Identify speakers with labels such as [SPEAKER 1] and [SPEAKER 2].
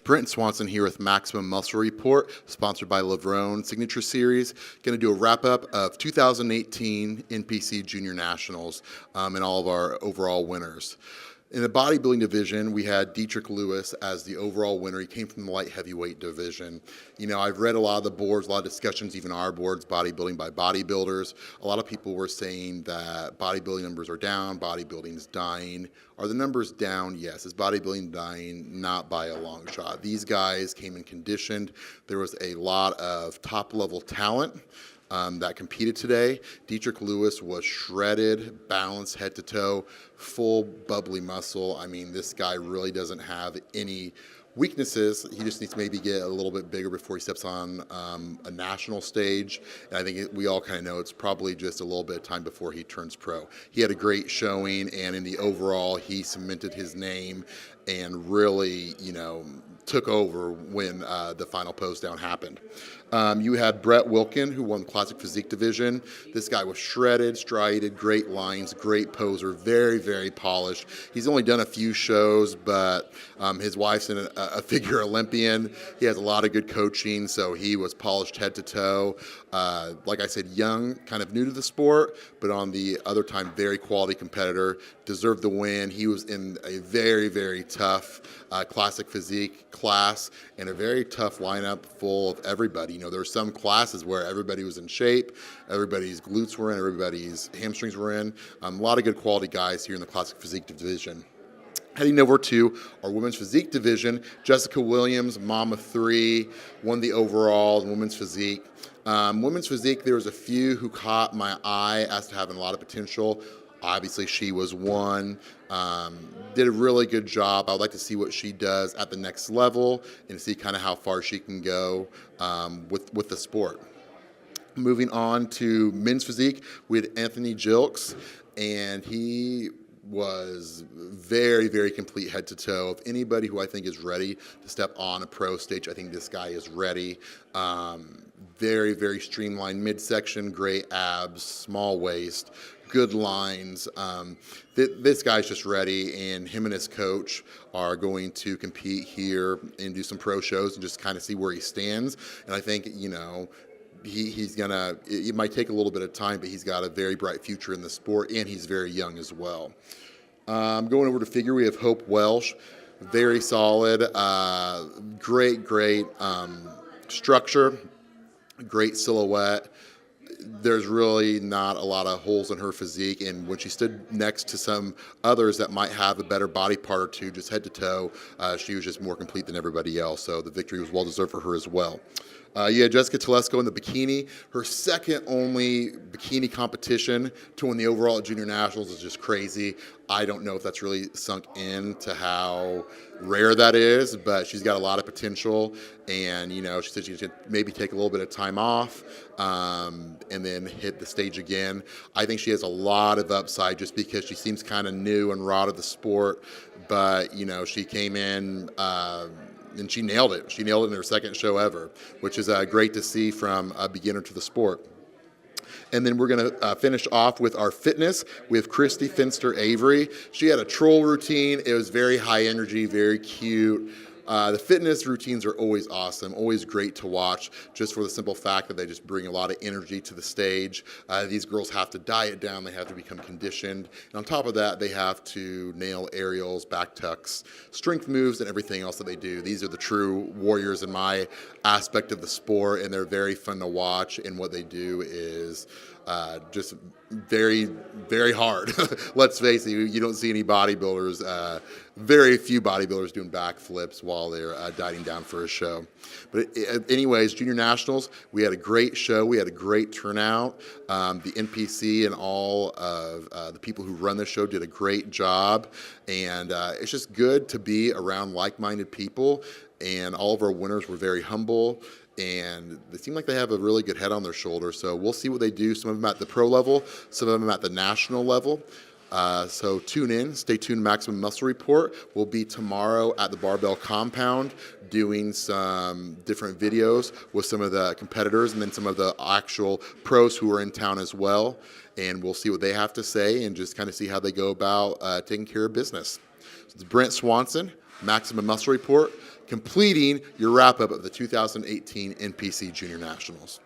[SPEAKER 1] Brent Swansen here with Maximum Muscle Report, sponsored by Levrone Signature Series. Going to do a wrap-up of 2018 NPC Junior Nationals and all of our overall winners. In the bodybuilding division, we had Dietrich Lewis as the overall winner. He came from the light heavyweight division. You know, I've read a lot of the boards, a lot of discussions, even our boards, bodybuilding by bodybuilders. A lot of people were saying that bodybuilding numbers are down, bodybuilding's dying. Are the numbers down? Yes. Is bodybuilding dying? Not by a long shot. These guys came in conditioned. There was a lot of top-level talent that competed today. Dietrich Lewis was shredded, balanced head to toe, full bubbly muscle. I mean, this guy really doesn't have any weaknesses. He just needs to maybe get a little bit bigger before he steps on a national stage. And I think we all kind of know it's probably just a little bit of time before he turns pro. He had a great showing, and in the overall, he cemented his name and really, you know, took over when the final pose down happened. You had Brett Wilkin, who won the Classic Physique division. This guy was shredded, striated, great lines, great poser, very, very polished. He's only done a few shows, but his wife's a figure Olympian. He has a lot of good coaching, so he was polished head to toe. Like I said, young, kind of new to the sport, but on the other time, very quality competitor, deserved the win. He was in a very, very tough Classic Physique class and a very tough lineup full of everybody. You know, there were some classes where everybody was in shape, everybody's glutes were in, everybody's hamstrings were in. A lot of good quality guys here in the Classic Physique division. Heading over to our women's physique division, Jessica Williams, mom of three, won the overall women's physique. Women's physique, there was a few who caught my eye as to having a lot of potential. Obviously, she was one. Did a really good job. I would like to see what she does at the next level and see kind of how far she can go with the sport. Moving on to men's physique, we had Anthony Jilks, and he was very, very complete head to toe. Of anybody who I think is ready to step on a pro stage, I think this guy is ready. Very, very streamlined midsection, great abs, small waist, good lines. This guy's just ready, and him and his coach are going to compete here and do some pro shows and just kind of see where he stands. And I think, you know, he's gonna, it might take a little bit of time, but he's got a very bright future in the sport, and he's very young as well. Going over to figure, we have Hope Welsh, very solid, great structure, great silhouette. There's really not a lot of holes in her physique, and when she stood next to some others that might have a better body part or two, just head to toe, she was just more complete than everybody else, so the victory was well deserved for her as well. You had Jessica Telesco in the bikini. Her second only bikini competition to win the overall at Junior Nationals is just crazy. I don't know if that's really sunk in to how rare that is, but she's got a lot of potential. And, you know, she said she's going to maybe take a little bit of time off and then hit the stage again. I think she has a lot of upside just because she seems kind of new and raw to the sport. But, you know, she came in and she nailed it. She nailed it in her second show ever, which is great to see from a beginner to the sport. And then we're going to finish off with our fitness with Christy Finster Avery. She had a troll routine. It was very high energy, very cute. The fitness routines are always awesome, always great to watch, just for the simple fact that they just bring a lot of energy to the stage. These girls have to diet down, they have to become conditioned, and on top of that, they have to nail aerials, back tucks, strength moves, and everything else that they do. These are the true warriors in my aspect of the sport, and they're very fun to watch, and what they do is just very, very hard. Let's face it, you don't see any bodybuilders, very few bodybuilders doing backflips while they're dieting down for a show. But anyways, Junior Nationals, we had a great show. We had a great turnout. The NPC and all of the people who run the show did a great job. And it's just good to be around like-minded people. And all of our winners were very humble, and they seem like they have a really good head on their shoulders. So we'll see what they do. Some of them at the pro level, some of them at the national level. So tune in, stay tuned. Maximum Muscle Report will be tomorrow at the Barbell Compound doing some different videos with some of the competitors and then some of the actual pros who are in town as well. And we'll see what they have to say and just kind of see how they go about taking care of business. So it's Brent Swansen, Maximum Muscle Report. completing your wrap up of the 2018 NPC Junior Nationals.